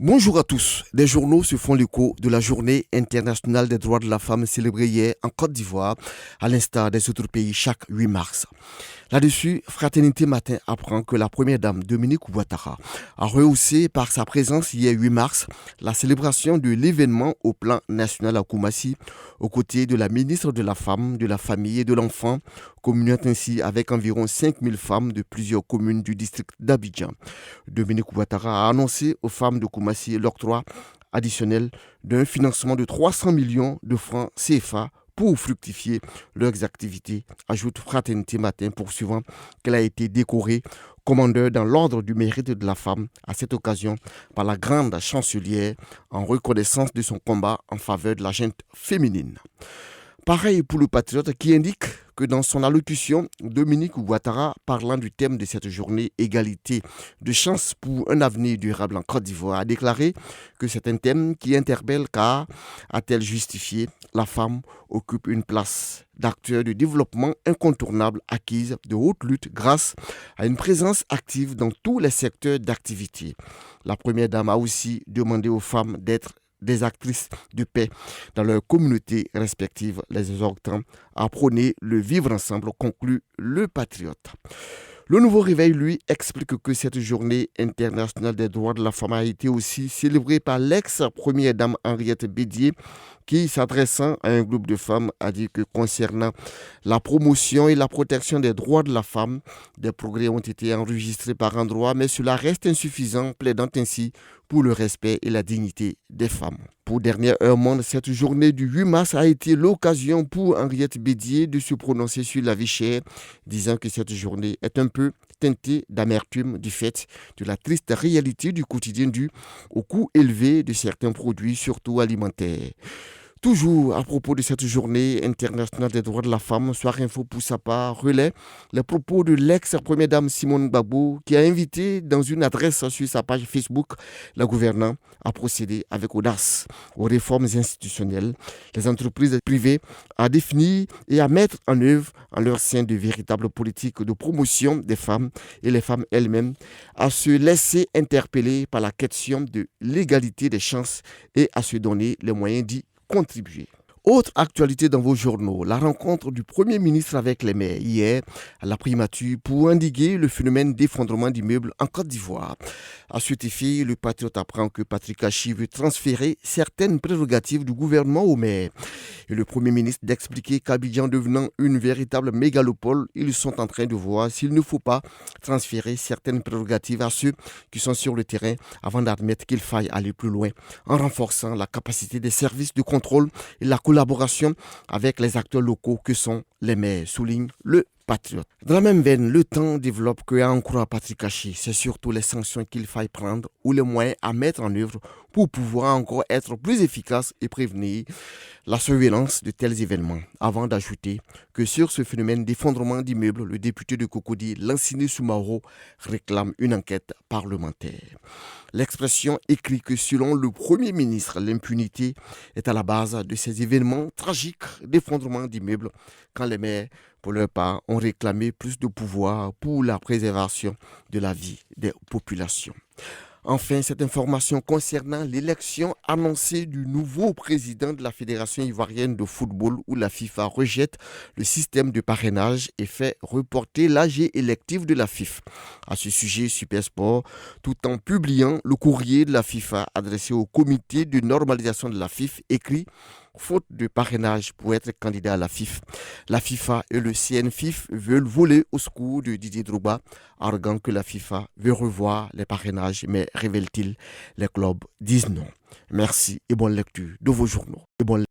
Bonjour à tous. Des journaux se font l'écho de la journée internationale des droits de la femme célébrée hier en Côte d'Ivoire, à l'instar des autres pays chaque 8 mars. Là-dessus, Fraternité Matin apprend que la première dame, Dominique Ouattara, a rehaussé par sa présence hier 8 mars la célébration de l'événement au plan national à Koumassi, aux côtés de la ministre de la Femme, de la Famille et de l'Enfant, communiant ainsi avec environ 5000 femmes de plusieurs communes du district d'Abidjan. Dominique Ouattara a annoncé aux femmes de Koumassi l'octroi additionnel d'un financement de 300 millions de francs CFA pour fructifier leurs activités, ajoute Fraternité Matin, poursuivant qu'elle a été décorée commandeur dans l'ordre du mérite de la femme à cette occasion par la grande chancelière en reconnaissance de son combat en faveur de la gente féminine. Pareil pour le patriote qui indique que dans son allocution, Dominique Ouattara, parlant du thème de cette journée égalité de chance pour un avenir durable en Côte d'Ivoire, a déclaré que c'est un thème qui interpelle car, a-t-elle justifié, la femme occupe une place d'acteur de développement incontournable acquise de haute lutte grâce à une présence active dans tous les secteurs d'activité. La première dame a aussi demandé aux femmes d'être des actrices de paix dans leurs communautés respectives, les exhortant à prôner le vivre ensemble, conclut le patriote. Le Nouveau Réveil, lui, explique que cette journée internationale des droits de la femme a été aussi célébrée par l'ex-première dame Henriette Bédier, qui, s'adressant à un groupe de femmes, a dit que concernant la promotion et la protection des droits de la femme, des progrès ont été enregistrés par endroits, mais cela reste insuffisant, plaidant ainsi pour le respect et la dignité des femmes. Pour Dernière Heure Monde, cette journée du 8 mars a été l'occasion pour Henriette Bédier de se prononcer sur la vie chère, disant que cette journée est un peu teintée d'amertume du fait de la triste réalité du quotidien dû au coût élevé de certains produits, surtout alimentaires. Toujours à propos de cette journée internationale des droits de la femme, Soir Info pour sa part relaie les propos de l'ex-première dame Simone Gbagbo qui a invité dans une adresse sur sa page Facebook la gouvernante à procéder avec audace aux réformes institutionnelles, les entreprises privées à définir et à mettre en œuvre en leur sein de véritables politiques de promotion des femmes et les femmes elles-mêmes à se laisser interpeller par la question de l'égalité des chances et à se donner les moyens d'y contribuer. Autre actualité dans vos journaux, la rencontre du Premier ministre avec les maires hier à la primature pour endiguer le phénomène d'effondrement d'immeubles en Côte d'Ivoire. À cet effet, le patriote apprend que Patrick Achi veut transférer certaines prérogatives du gouvernement aux maires. Et le Premier ministre d'expliquer qu'Abidjan devenant une véritable mégalopole, ils sont en train de voir s'il ne faut pas transférer certaines prérogatives à ceux qui sont sur le terrain avant d'admettre qu'il faille aller plus loin en renforçant la capacité des services de contrôle et la collaboration avec les acteurs locaux que sont les maires, souligne le patriote. Dans la même veine, le temps développe que à en croire Patrick Achi, c'est surtout les sanctions qu'il faille prendre ou les moyens à mettre en œuvre pour pouvoir encore être plus efficace et prévenir la surveillance de tels événements. Avant d'ajouter que sur ce phénomène d'effondrement d'immeubles, le député de Cocody, Lansine Soumaro, réclame une enquête parlementaire. L'expression écrit que selon le Premier ministre, l'impunité est à la base de ces événements tragiques d'effondrement d'immeubles quand les maires, pour leur part, ont réclamé plus de pouvoir pour la préservation de la vie des populations. Enfin, cette information concernant l'élection annoncée du nouveau président de la Fédération ivoirienne de football où la FIFA rejette le système de parrainage et fait reporter l'âge électif de la FIFA. À ce sujet, Supersport, tout en publiant le courrier de la FIFA adressé au comité de normalisation de la FIFA, écrit faute de parrainage pour être candidat à la FIFA. La FIFA et le CNFIF veulent voler au secours de Didier Drogba, arguant que la FIFA veut revoir les parrainages, mais révèle-t-il, les clubs disent non. Merci et bonne lecture de vos journaux.